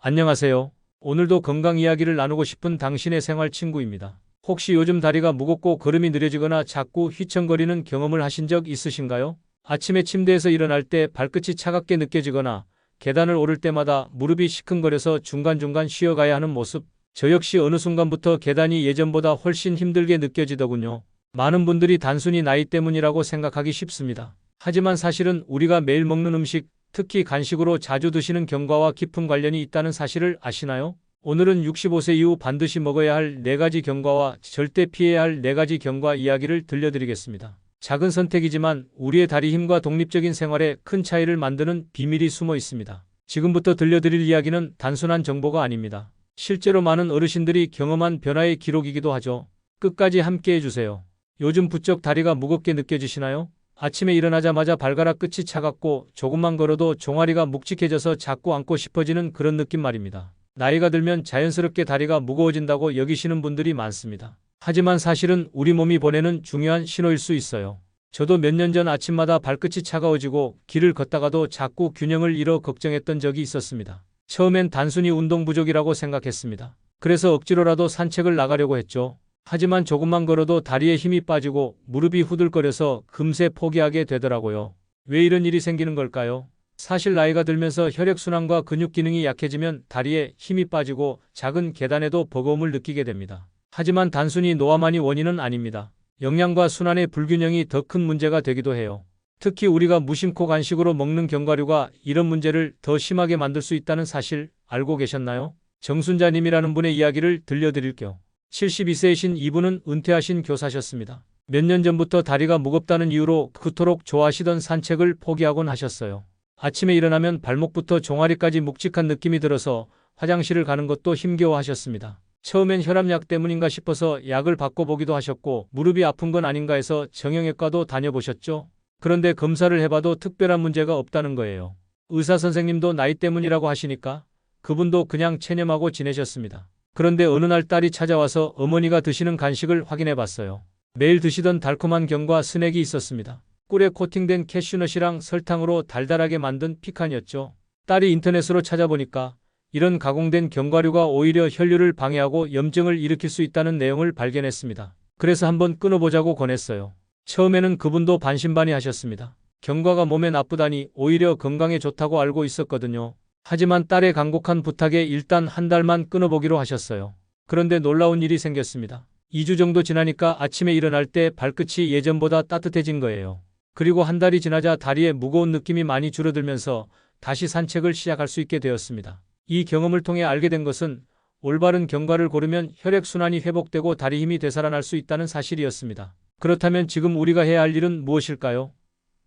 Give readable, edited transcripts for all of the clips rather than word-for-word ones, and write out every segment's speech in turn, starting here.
안녕하세요. 오늘도 건강 이야기를 나누고 싶은 당신의 생활 친구입니다. 혹시 요즘 다리가 무겁고 걸음이 느려지거나 자꾸 휘청거리는 경험을 하신 적 있으신가요? 아침에 침대에서 일어날 때 발끝이 차갑게 느껴지거나 계단을 오를 때마다 무릎이 시큰거려서 중간중간 쉬어가야 하는 모습. 저 역시 어느 순간부터 계단이 예전보다 훨씬 힘들게 느껴지더군요. 많은 분들이 단순히 나이 때문이라고 생각하기 쉽습니다. 하지만 사실은 우리가 매일 먹는 음식, 특히 간식으로 자주 드시는 경과와 깊은 관련이 있다는 사실을 아시나요? 오늘은 65세 이후 반드시 먹어야 할 4가지 경과와 절대 피해야 할 4가지 경과 이야기를 들려드리겠습니다. 작은 선택이지만 우리의 다리 힘과 독립적인 생활에 큰 차이를 만드는 비밀이 숨어 있습니다. 지금부터 들려드릴 이야기는 단순한 정보가 아닙니다. 실제로 많은 어르신들이 경험한 변화의 기록이기도 하죠. 끝까지 함께 해주세요. 요즘 부쩍 다리가 무겁게 느껴지시나요? 아침에 일어나자마자 발가락 끝이 차갑고 조금만 걸어도 종아리가 묵직해져서 자꾸 앉고 싶어지는 그런 느낌 말입니다. 나이가 들면 자연스럽게 다리가 무거워진다고 여기시는 분들이 많습니다. 하지만 사실은 우리 몸이 보내는 중요한 신호일 수 있어요. 저도 몇 년 전 아침마다 발끝이 차가워지고 길을 걷다가도 자꾸 균형을 잃어 걱정했던 적이 있었습니다. 처음엔 단순히 운동 부족이라고 생각했습니다. 그래서 억지로라도 산책을 나가려고 했죠. 하지만 조금만 걸어도 다리에 힘이 빠지고 무릎이 후들거려서 금세 포기하게 되더라고요. 왜 이런 일이 생기는 걸까요? 사실 나이가 들면서 혈액순환과 근육 기능이 약해지면 다리에 힘이 빠지고 작은 계단에도 버거움을 느끼게 됩니다. 하지만 단순히 노화만이 원인은 아닙니다. 영양과 순환의 불균형이 더 큰 문제가 되기도 해요. 특히 우리가 무심코 간식으로 먹는 견과류가 이런 문제를 더 심하게 만들 수 있다는 사실 알고 계셨나요? 정순자님이라는 분의 이야기를 들려드릴게요. 72세이신 이분은 은퇴하신 교사셨습니다. 몇 년 전부터 다리가 무겁다는 이유로 그토록 좋아하시던 산책을 포기하곤 하셨어요. 아침에 일어나면 발목부터 종아리까지 묵직한 느낌이 들어서 화장실을 가는 것도 힘겨워하셨습니다. 처음엔 혈압약 때문인가 싶어서 약을 바꿔보기도 하셨고 무릎이 아픈 건 아닌가 해서 정형외과도 다녀보셨죠. 그런데 검사를 해봐도 특별한 문제가 없다는 거예요. 의사 선생님도 나이 때문이라고 하시니까 그분도 그냥 체념하고 지내셨습니다. 그런데 어느 날 딸이 찾아와서 어머니가 드시는 간식을 확인해 봤어요. 매일 드시던 달콤한 견과 스낵이 있었습니다. 꿀에 코팅된 캐슈넛이랑 설탕으로 달달하게 만든 피칸이었죠. 딸이 인터넷으로 찾아보니까 이런 가공된 견과류가 오히려 혈류를 방해하고 염증을 일으킬 수 있다는 내용을 발견했습니다. 그래서 한번 끊어보자고 권했어요. 처음에는 그분도 반신반의하셨습니다. 견과가 몸에 나쁘다니 오히려 건강에 좋다고 알고 있었거든요. 하지만 딸의 간곡한 부탁에 일단 한 달만 끊어보기로 하셨어요. 그런데 놀라운 일이 생겼습니다. 2주 정도 지나니까 아침에 일어날 때 발끝이 예전보다 따뜻해진 거예요. 그리고 한 달이 지나자 다리에 무거운 느낌이 많이 줄어들면서 다시 산책을 시작할 수 있게 되었습니다. 이 경험을 통해 알게 된 것은 올바른 견과를 고르면 혈액순환이 회복되고 다리 힘이 되살아날 수 있다는 사실이었습니다. 그렇다면 지금 우리가 해야 할 일은 무엇일까요?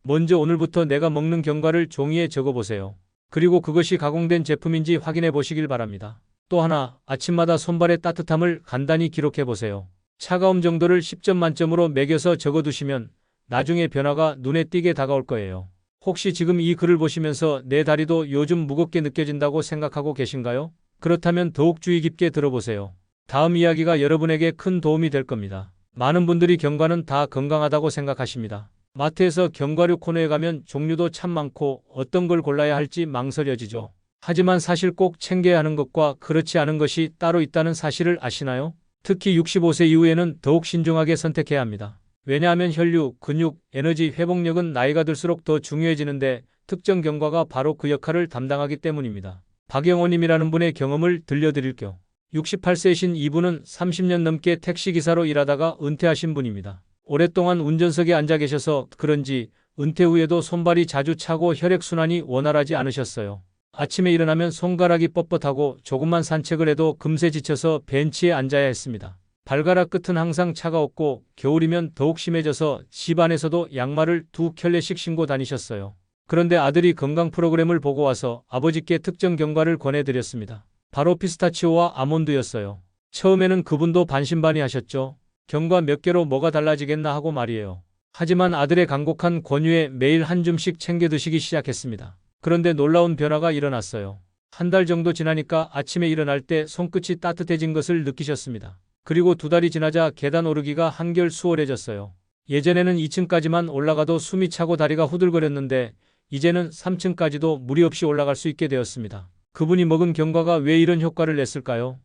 먼저 오늘부터 내가 먹는 견과를 종이에 적어보세요. 그리고 그것이 가공된 제품인지 확인해 보시길 바랍니다. 또 하나, 아침마다 손발의 따뜻함을 간단히 기록해 보세요. 차가움 정도를 10점 만점으로 매겨서 적어두시면 나중에 변화가 눈에 띄게 다가올 거예요. 혹시 지금 이 글을 보시면서 내 다리도 요즘 무겁게 느껴진다고 생각하고 계신가요? 그렇다면 더욱 주의 깊게 들어보세요. 다음 이야기가 여러분에게 큰 도움이 될 겁니다. 많은 분들이 견과는 다 건강하다고 생각하십니다. 마트에서 견과류 코너에 가면 종류도 참 많고 어떤 걸 골라야 할지 망설여지죠. 하지만 사실 꼭 챙겨야 하는 것과 그렇지 않은 것이 따로 있다는 사실을 아시나요? 특히 65세 이후에는 더욱 신중하게 선택해야 합니다. 왜냐하면 혈류, 근육, 에너지 회복력은 나이가 들수록 더 중요해지는데 특정 견과가 바로 그 역할을 담당하기 때문입니다. 박영호님이라는 분의 경험을 들려드릴게요. 68세이신 이분은 30년 넘게 택시기사로 일하다가 은퇴하신 분입니다. 오랫동안 운전석에 앉아 계셔서 그런지 은퇴 후에도 손발이 자주 차고 혈액순환이 원활하지 않으셨어요. 아침에 일어나면 손가락이 뻣뻣하고 조금만 산책을 해도 금세 지쳐서 벤치에 앉아야 했습니다. 발가락 끝은 항상 차가웠고 겨울이면 더욱 심해져서 집 안에서도 양말을 2켤레씩 신고 다니셨어요. 그런데 아들이 건강 프로그램을 보고 와서 아버지께 특정 견과를 권해드렸습니다. 바로 피스타치오와 아몬드였어요. 처음에는 그분도 반신반의하셨죠. 견과 몇 개로 뭐가 달라지겠나 하고 말이에요. 하지만 아들의 간곡한 권유에 매일 한 줌씩 챙겨 드시기 시작했습니다. 그런데 놀라운 변화가 일어났어요. 한 달 정도 지나니까 아침에 일어날 때 손끝이 따뜻해진 것을 느끼셨습니다. 그리고 2달이 지나자 계단 오르기가 한결 수월해졌어요. 예전에는 2층까지만 올라가도 숨이 차고 다리가 후들거렸는데 이제는 3층까지도 무리 없이 올라갈 수 있게 되었습니다. 그분이 먹은 견과가 왜 이런 효과를 냈을까요?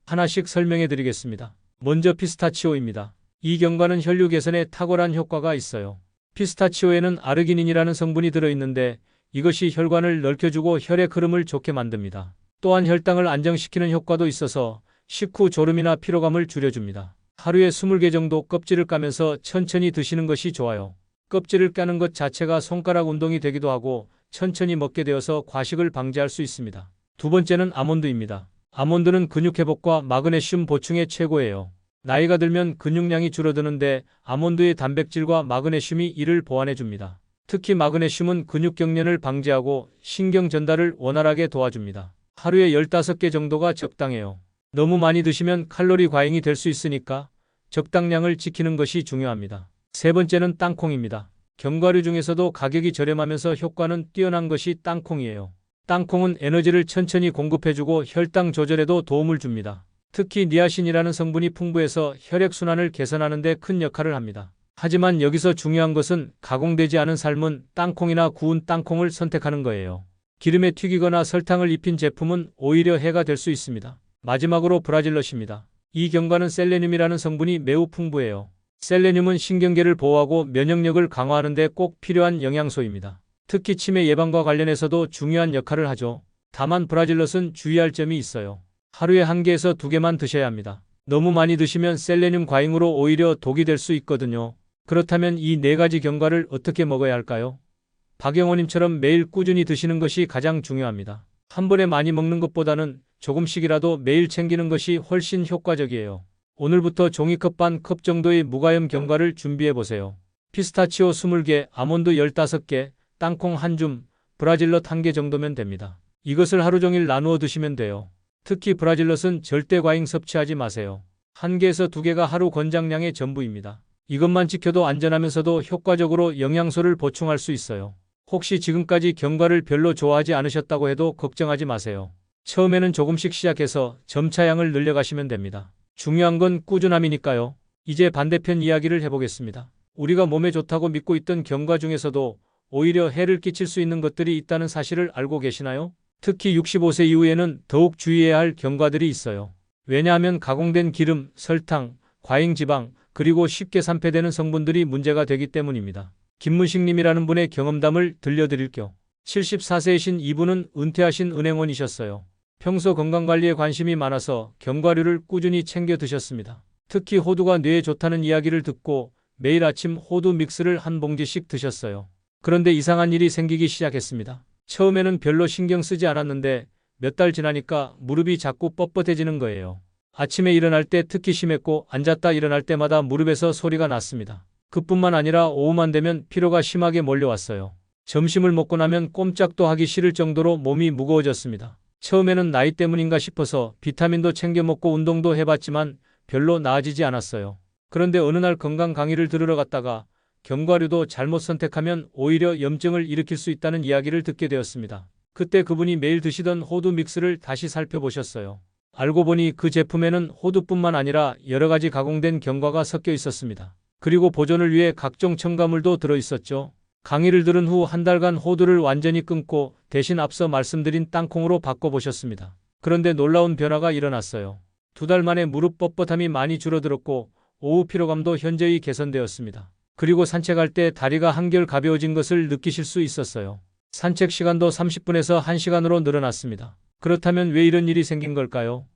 하나씩 설명해 드리겠습니다. 먼저 피스타치오입니다. 이 견과는 혈류 개선에 탁월한 효과가 있어요. 피스타치오에는 아르기닌이라는 성분이 들어있는데 이것이 혈관을 넓혀주고 혈액 흐름을 좋게 만듭니다. 또한 혈당을 안정시키는 효과도 있어서 식후 졸음이나 피로감을 줄여줍니다. 하루에 20개 정도 껍질을 까면서 천천히 드시는 것이 좋아요. 껍질을 까는 것 자체가 손가락 운동이 되기도 하고 천천히 먹게 되어서 과식을 방지할 수 있습니다. 두 번째는 아몬드입니다. 아몬드는 근육 회복과 마그네슘 보충에 최고예요. 나이가 들면 근육량이 줄어드는데 아몬드의 단백질과 마그네슘이 이를 보완해 줍니다. 특히 마그네슘은 근육 경련을 방지하고 신경 전달을 원활하게 도와줍니다. 하루에 15개 정도가 적당해요. 너무 많이 드시면 칼로리 과잉이 될 수 있으니까 적당량을 지키는 것이 중요합니다. 세 번째는 땅콩입니다. 견과류 중에서도 가격이 저렴하면서 효과는 뛰어난 것이 땅콩이에요. 땅콩은 에너지를 천천히 공급해주고 혈당 조절에도 도움을 줍니다. 특히 니아신이라는 성분이 풍부해서 혈액순환을 개선하는 데 큰 역할을 합니다. 하지만 여기서 중요한 것은 가공되지 않은 삶은 땅콩이나 구운 땅콩을 선택하는 거예요. 기름에 튀기거나 설탕을 입힌 제품은 오히려 해가 될 수 있습니다. 마지막으로 브라질넛입니다. 이 견과는 셀레늄이라는 성분이 매우 풍부해요. 셀레늄은 신경계를 보호하고 면역력을 강화하는 데 꼭 필요한 영양소입니다. 특히 치매 예방과 관련해서도 중요한 역할을 하죠. 다만 브라질넛은 주의할 점이 있어요. 하루에 1개에서 2개만 드셔야 합니다. 너무 많이 드시면 셀레늄 과잉으로 오히려 독이 될 수 있거든요. 그렇다면 이 4가지 견과를 어떻게 먹어야 할까요? 박영호님처럼 매일 꾸준히 드시는 것이 가장 중요합니다. 한 번에 많이 먹는 것보다는 조금씩이라도 매일 챙기는 것이 훨씬 효과적이에요. 오늘부터 종이컵 반 컵 정도의 무가염 견과를 준비해보세요. 피스타치오 20개, 아몬드 15개, 땅콩 1줌, 브라질넛 1개 정도면 됩니다. 이것을 하루 종일 나누어 드시면 돼요. 특히 브라질넛은 절대 과잉 섭취하지 마세요. 1개에서 2개가 하루 권장량의 전부입니다. 이것만 지켜도 안전하면서도 효과적으로 영양소를 보충할 수 있어요. 혹시 지금까지 견과를 별로 좋아하지 않으셨다고 해도 걱정하지 마세요. 처음에는 조금씩 시작해서 점차 양을 늘려가시면 됩니다. 중요한 건 꾸준함이니까요. 이제 반대편 이야기를 해보겠습니다. 우리가 몸에 좋다고 믿고 있던 견과 중에서도 오히려 해를 끼칠 수 있는 것들이 있다는 사실을 알고 계시나요? 특히 65세 이후에는 더욱 주의해야 할 견과들이 있어요. 왜냐하면 가공된 기름, 설탕, 과잉지방, 그리고 쉽게 산패되는 성분들이 문제가 되기 때문입니다. 김문식님이라는 분의 경험담을 들려드릴게요. 74세이신 이분은 은퇴하신 은행원이셨어요. 평소 건강관리에 관심이 많아서 견과류를 꾸준히 챙겨 드셨습니다. 특히 호두가 뇌에 좋다는 이야기를 듣고 매일 아침 호두 믹스를 한 봉지씩 드셨어요. 그런데 이상한 일이 생기기 시작했습니다. 처음에는 별로 신경 쓰지 않았는데 몇 달 지나니까 무릎이 자꾸 뻣뻣해지는 거예요. 아침에 일어날 때 특히 심했고 앉았다 일어날 때마다 무릎에서 소리가 났습니다. 그뿐만 아니라 오후만 되면 피로가 심하게 몰려왔어요. 점심을 먹고 나면 꼼짝도 하기 싫을 정도로 몸이 무거워졌습니다. 처음에는 나이 때문인가 싶어서 비타민도 챙겨 먹고 운동도 해봤지만 별로 나아지지 않았어요. 그런데 어느 날 건강 강의를 들으러 갔다가 견과류도 잘못 선택하면 오히려 염증을 일으킬 수 있다는 이야기를 듣게 되었습니다. 그때 그분이 매일 드시던 호두 믹스를 다시 살펴보셨어요. 알고 보니 그 제품에는 호두뿐만 아니라 여러 가지 가공된 견과가 섞여 있었습니다. 그리고 보존을 위해 각종 첨가물도 들어있었죠. 강의를 들은 후 1달간 호두를 완전히 끊고 대신 앞서 말씀드린 땅콩으로 바꿔보셨습니다. 그런데 놀라운 변화가 일어났어요. 2달 만에 무릎 뻣뻣함이 많이 줄어들었고 오후 피로감도 현저히 개선되었습니다. 그리고 산책할 때 다리가 한결 가벼워진 것을 느끼실 수 있었어요. 산책 시간도 30분에서 1시간으로 늘어났습니다. 그렇다면 왜 이런 일이 생긴 걸까요?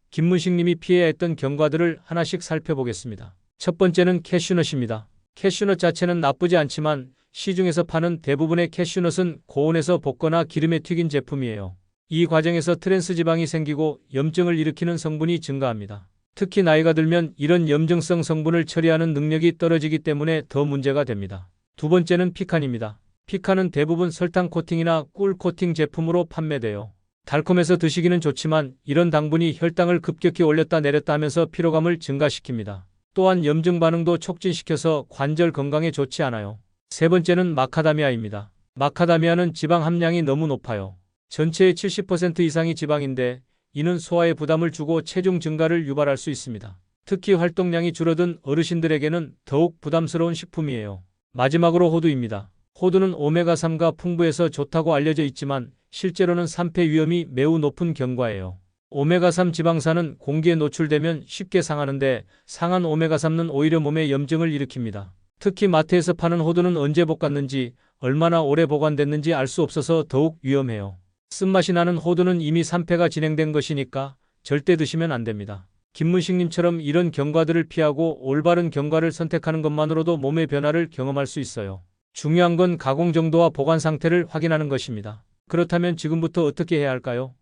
김문식 님이 피해야 했던 견과들을 하나씩 살펴보겠습니다. 첫 번째는 캐슈넛입니다. 캐슈넛 자체는 나쁘지 않지만 시중에서 파는 대부분의 캐슈넛은 고온에서 볶거나 기름에 튀긴 제품이에요. 이 과정에서 트랜스 지방이 생기고 염증을 일으키는 성분이 증가합니다. 특히 나이가 들면 이런 염증성 성분을 처리하는 능력이 떨어지기 때문에 더 문제가 됩니다. 두 번째는 피칸입니다. 피칸은 대부분 설탕 코팅이나 꿀 코팅 제품으로 판매돼요. 달콤해서 드시기는 좋지만 이런 당분이 혈당을 급격히 올렸다 내렸다 하면서 피로감을 증가시킵니다. 또한 염증 반응도 촉진시켜서 관절 건강에 좋지 않아요. 세 번째는 마카다미아입니다. 마카다미아는 지방 함량이 너무 높아요. 전체의 70% 이상이 지방인데 이는 소화에 부담을 주고 체중 증가를 유발할 수 있습니다. 특히 활동량이 줄어든 어르신들에게는 더욱 부담스러운 식품이에요. 마지막으로 호두입니다. 호두는 오메가3가 풍부해서 좋다고 알려져 있지만 실제로는 산패 위험이 매우 높은 경과예요. 오메가3 지방산은 공기에 노출되면 쉽게 상하는데 상한 오메가3는 오히려 몸에 염증을 일으킵니다. 특히 마트에서 파는 호두는 언제 볶았는지 얼마나 오래 보관됐는지 알 수 없어서 더욱 위험해요. 쓴맛이 나는 호두는 이미 산패가 진행된 것이니까 절대 드시면 안 됩니다. 김문식님처럼 이런 경과들을 피하고 올바른 경과를 선택하는 것만으로도 몸의 변화를 경험할 수 있어요. 중요한 건 가공 정도와 보관 상태를 확인하는 것입니다. 그렇다면 지금부터 어떻게 해야 할까요?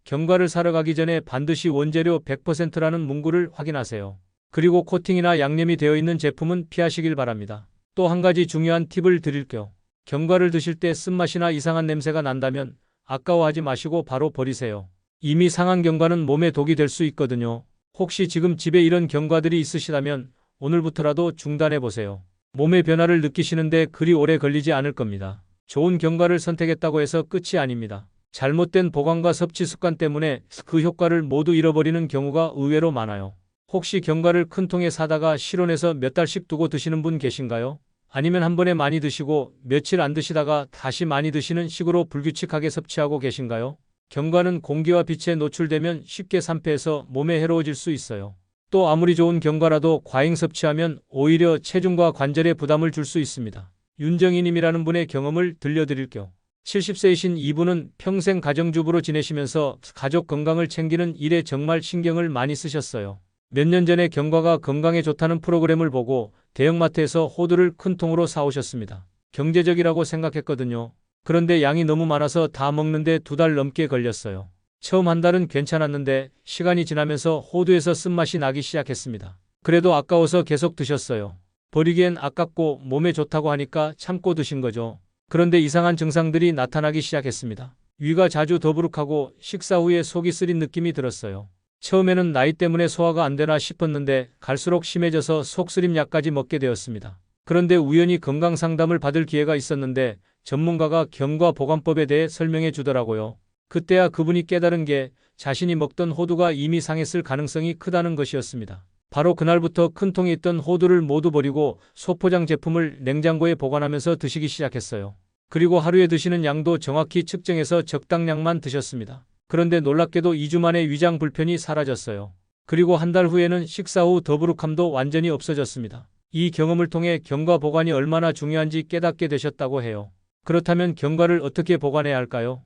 경과를 사러 가기 전에 반드시 원재료 100%라는 문구를 확인하세요. 그리고 코팅이나 양념이 되어 있는 제품은 피하시길 바랍니다. 또 한 가지 중요한 팁을 드릴게요. 경과를 드실 때 쓴맛이나 이상한 냄새가 난다면 아까워하지 마시고 바로 버리세요. 이미 상한 경과는 몸에 독이 될 수 있거든요. 혹시 지금 집에 이런 경과들이 있으시다면 오늘부터라도 중단해 보세요. 몸의 변화를 느끼시는데 그리 오래 걸리지 않을 겁니다. 좋은 경과를 선택했다고 해서 끝이 아닙니다. 잘못된 보관과 섭취 습관 때문에 그 효과를 모두 잃어버리는 경우가 의외로 많아요. 혹시 경과를 큰 통에 사다가 실온에서 몇 달씩 두고 드시는 분 계신가요? 아니면 한 번에 많이 드시고 며칠 안 드시다가 다시 많이 드시는 식으로 불규칙하게 섭취하고 계신가요? 경과는 공기와 빛에 노출되면 쉽게 산패해서 몸에 해로워질 수 있어요. 또 아무리 좋은 경과라도 과잉 섭취하면 오히려 체중과 관절에 부담을 줄 수 있습니다. 윤정희님이라는 분의 경험을 들려드릴게요. 70세이신 이분은 평생 가정주부로 지내시면서 가족 건강을 챙기는 일에 정말 신경을 많이 쓰셨어요. 몇 년 전에 경과가 건강에 좋다는 프로그램을 보고 대형마트에서 호두를 큰 통으로 사오셨습니다. 경제적이라고 생각했거든요. 그런데 양이 너무 많아서 다 먹는데 2달 넘게 걸렸어요. 처음 한 달은 괜찮았는데 시간이 지나면서 호두에서 쓴맛이 나기 시작했습니다. 그래도 아까워서 계속 드셨어요. 버리기엔 아깝고 몸에 좋다고 하니까 참고 드신 거죠. 그런데 이상한 증상들이 나타나기 시작했습니다. 위가 자주 더부룩하고 식사 후에 속이 쓰린 느낌이 들었어요. 처음에는 나이 때문에 소화가 안 되나 싶었는데 갈수록 심해져서 속쓰림 약까지 먹게 되었습니다. 그런데 우연히 건강 상담을 받을 기회가 있었는데 전문가가 경과 보관법에 대해 설명해 주더라고요. 그때야 그분이 깨달은 게 자신이 먹던 호두가 이미 상했을 가능성이 크다는 것이었습니다. 바로 그날부터 큰 통에 있던 호두를 모두 버리고 소포장 제품을 냉장고에 보관하면서 드시기 시작했어요. 그리고 하루에 드시는 양도 정확히 측정해서 적당량만 드셨습니다. 그런데 놀랍게도 2주 만에 위장 불편이 사라졌어요. 그리고 한 달 후에는 식사 후 더부룩함도 완전히 없어졌습니다. 이 경험을 통해 경과 보관이 얼마나 중요한지 깨닫게 되셨다고 해요. 그렇다면 경과를 어떻게 보관해야 할까요?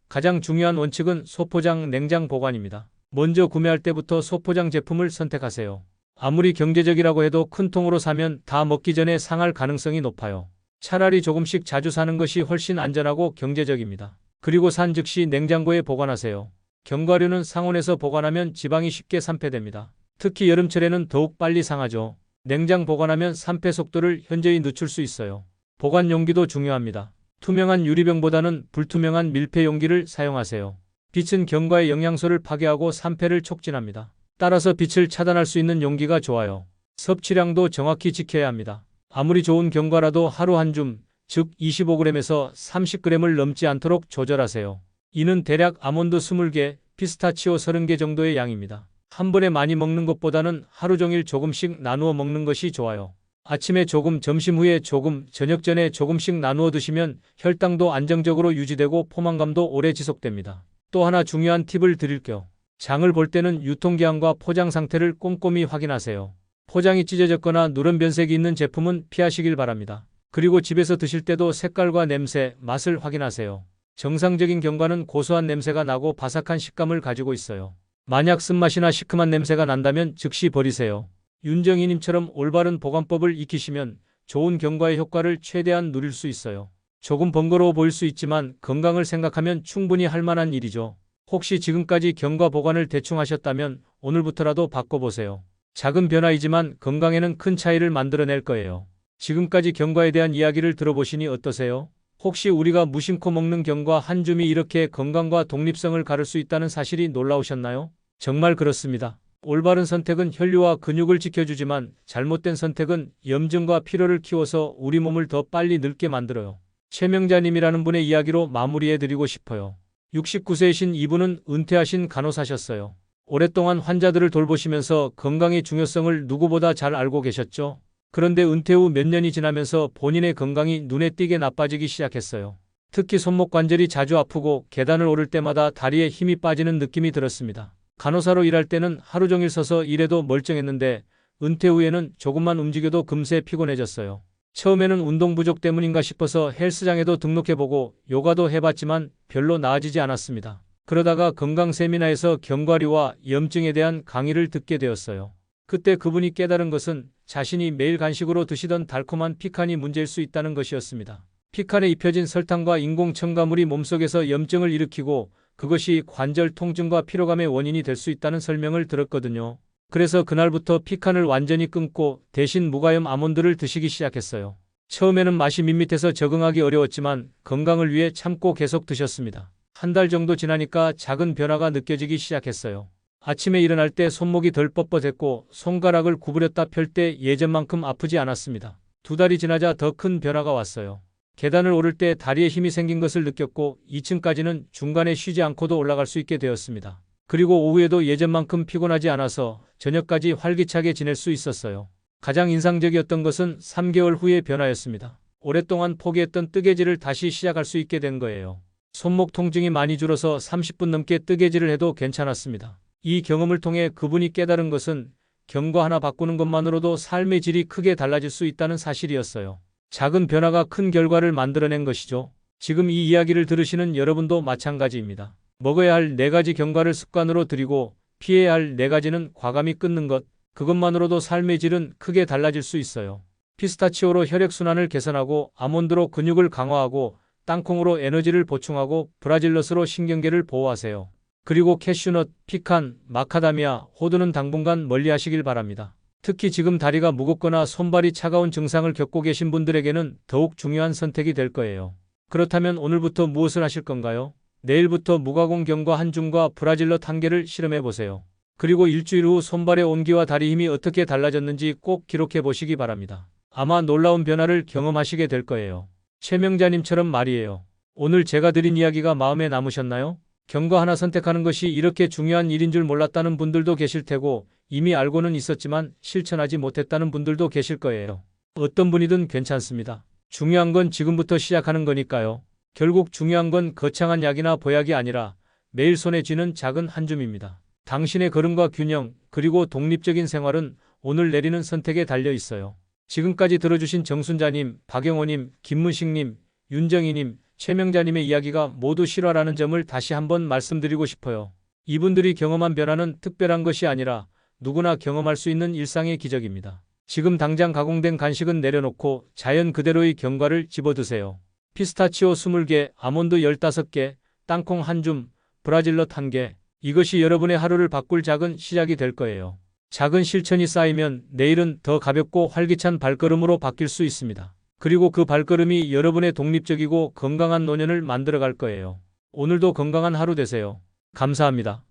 가장 중요한 원칙은 소포장 냉장 보관입니다. 먼저 구매할 때부터 소포장 제품을 선택하세요. 아무리 경제적이라고 해도 큰 통으로 사면 다 먹기 전에 상할 가능성이 높아요. 차라리 조금씩 자주 사는 것이 훨씬 안전하고 경제적입니다. 그리고 산 즉시 냉장고에 보관하세요. 견과류는 상온에서 보관하면 지방이 쉽게 산패됩니다. 특히 여름철에는 더욱 빨리 상하죠. 냉장 보관하면 산패 속도를 현저히 늦출 수 있어요. 보관 용기도 중요합니다. 투명한 유리병보다는 불투명한 밀폐 용기를 사용하세요. 빛은 견과의 영양소를 파괴하고 산패를 촉진합니다. 따라서 빛을 차단할 수 있는 용기가 좋아요. 섭취량도 정확히 지켜야 합니다. 아무리 좋은 견과라도 하루 한 줌, 즉 25g에서 30g을 넘지 않도록 조절하세요. 이는 대략 아몬드 20개, 피스타치오 30개 정도의 양입니다. 한 번에 많이 먹는 것보다는 하루 종일 조금씩 나누어 먹는 것이 좋아요. 아침에 조금, 점심 후에 조금, 저녁 전에 조금씩 나누어 드시면 혈당도 안정적으로 유지되고 포만감도 오래 지속됩니다. 또 하나 중요한 팁을 드릴게요. 장을 볼 때는 유통기한과 포장 상태를 꼼꼼히 확인하세요. 포장이 찢어졌거나 누런 변색이 있는 제품은 피하시길 바랍니다. 그리고 집에서 드실 때도 색깔과 냄새, 맛을 확인하세요. 정상적인 견과는 고소한 냄새가 나고 바삭한 식감을 가지고 있어요. 만약 쓴맛이나 시큼한 냄새가 난다면 즉시 버리세요. 윤정희님처럼 올바른 보관법을 익히시면 좋은 견과의 효과를 최대한 누릴 수 있어요. 조금 번거로워 보일 수 있지만 건강을 생각하면 충분히 할 만한 일이죠. 혹시 지금까지 견과 보관을 대충 하셨다면 오늘부터라도 바꿔보세요. 작은 변화이지만 건강에는 큰 차이를 만들어낼 거예요. 지금까지 견과에 대한 이야기를 들어보시니 어떠세요? 혹시 우리가 무심코 먹는 견과 한 줌이 이렇게 건강과 독립성을 가를 수 있다는 사실이 놀라우셨나요? 정말 그렇습니다. 올바른 선택은 혈류와 근육을 지켜주지만 잘못된 선택은 염증과 피로를 키워서 우리 몸을 더 빨리 늙게 만들어요. 최명자님이라는 분의 이야기로 마무리해드리고 싶어요. 69세이신 이분은 은퇴하신 간호사셨어요. 오랫동안 환자들을 돌보시면서 건강의 중요성을 누구보다 잘 알고 계셨죠. 그런데 은퇴 후 몇 년이 지나면서 본인의 건강이 눈에 띄게 나빠지기 시작했어요. 특히 손목 관절이 자주 아프고 계단을 오를 때마다 다리에 힘이 빠지는 느낌이 들었습니다. 간호사로 일할 때는 하루 종일 서서 일해도 멀쩡했는데 은퇴 후에는 조금만 움직여도 금세 피곤해졌어요. 처음에는 운동 부족 때문인가 싶어서 헬스장에도 등록해보고 요가도 해봤지만 별로 나아지지 않았습니다. 그러다가 건강 세미나에서 견과류와 염증에 대한 강의를 듣게 되었어요. 그때 그분이 깨달은 것은 자신이 매일 간식으로 드시던 달콤한 피칸이 문제일 수 있다는 것이었습니다. 피칸에 입혀진 설탕과 인공 첨가물이 몸속에서 염증을 일으키고 그것이 관절 통증과 피로감의 원인이 될 수 있다는 설명을 들었거든요. 그래서 그날부터 피칸을 완전히 끊고 대신 무가염 아몬드를 드시기 시작했어요. 처음에는 맛이 밋밋해서 적응하기 어려웠지만 건강을 위해 참고 계속 드셨습니다. 한 달 정도 지나니까 작은 변화가 느껴지기 시작했어요. 아침에 일어날 때 손목이 덜 뻣뻣했고 손가락을 구부렸다 펼 때 예전만큼 아프지 않았습니다. 2달이 지나자 더 큰 변화가 왔어요. 계단을 오를 때 다리에 힘이 생긴 것을 느꼈고 2층까지는 중간에 쉬지 않고도 올라갈 수 있게 되었습니다. 그리고 오후에도 예전만큼 피곤하지 않아서 저녁까지 활기차게 지낼 수 있었어요. 가장 인상적이었던 것은 3개월 후의 변화였습니다. 오랫동안 포기했던 뜨개질을 다시 시작할 수 있게 된 거예요. 손목 통증이 많이 줄어서 30분 넘게 뜨개질을 해도 괜찮았습니다. 이 경험을 통해 그분이 깨달은 것은 견과 하나 바꾸는 것만으로도 삶의 질이 크게 달라질 수 있다는 사실이었어요. 작은 변화가 큰 결과를 만들어낸 것이죠. 지금 이 이야기를 들으시는 여러분도 마찬가지입니다. 먹어야 할 4가지 견과를 습관으로 들이고 피해야 할 4가지는 과감히 끊는 것, 그것만으로도 삶의 질은 크게 달라질 수 있어요. 피스타치오로 혈액순환을 개선하고 아몬드로 근육을 강화하고 땅콩으로 에너지를 보충하고 브라질넛으로 신경계를 보호하세요. 그리고 캐슈넛, 피칸, 마카다미아, 호두는 당분간 멀리하시길 바랍니다. 특히 지금 다리가 무겁거나 손발이 차가운 증상을 겪고 계신 분들에게는 더욱 중요한 선택이 될 거예요. 그렇다면 오늘부터 무엇을 하실 건가요? 내일부터 무가공 견과 한 줌과 브라질넛 1개를 실험해 보세요. 그리고 일주일 후 손발의 온기와 다리 힘이 어떻게 달라졌는지 꼭 기록해 보시기 바랍니다. 아마 놀라운 변화를 경험하시게 될 거예요. 최명자님처럼 말이에요. 오늘 제가 드린 이야기가 마음에 남으셨나요? 견과 하나 선택하는 것이 이렇게 중요한 일인 줄 몰랐다는 분들도 계실 테고 이미 알고는 있었지만 실천하지 못했다는 분들도 계실 거예요. 어떤 분이든 괜찮습니다. 중요한 건 지금부터 시작하는 거니까요. 결국 중요한 건 거창한 약이나 보약이 아니라 매일 손에 쥐는 작은 한 줌입니다. 당신의 걸음과 균형 그리고 독립적인 생활은 오늘 내리는 선택에 달려 있어요. 지금까지 들어주신 정순자님, 박영호님, 김문식님, 윤정희님, 최명자님의 이야기가 모두 실화라는 점을 다시 한번 말씀드리고 싶어요. 이분들이 경험한 변화는 특별한 것이 아니라 누구나 경험할 수 있는 일상의 기적입니다. 지금 당장 가공된 간식은 내려놓고 자연 그대로의 견과를 집어드세요. 피스타치오 20개, 아몬드 15개, 땅콩 1줌, 브라질넛 1개. 이것이 여러분의 하루를 바꿀 작은 시작이 될 거예요. 작은 실천이 쌓이면 내일은 더 가볍고 활기찬 발걸음으로 바뀔 수 있습니다. 그리고 그 발걸음이 여러분의 독립적이고 건강한 노년을 만들어갈 거예요. 오늘도 건강한 하루 되세요. 감사합니다.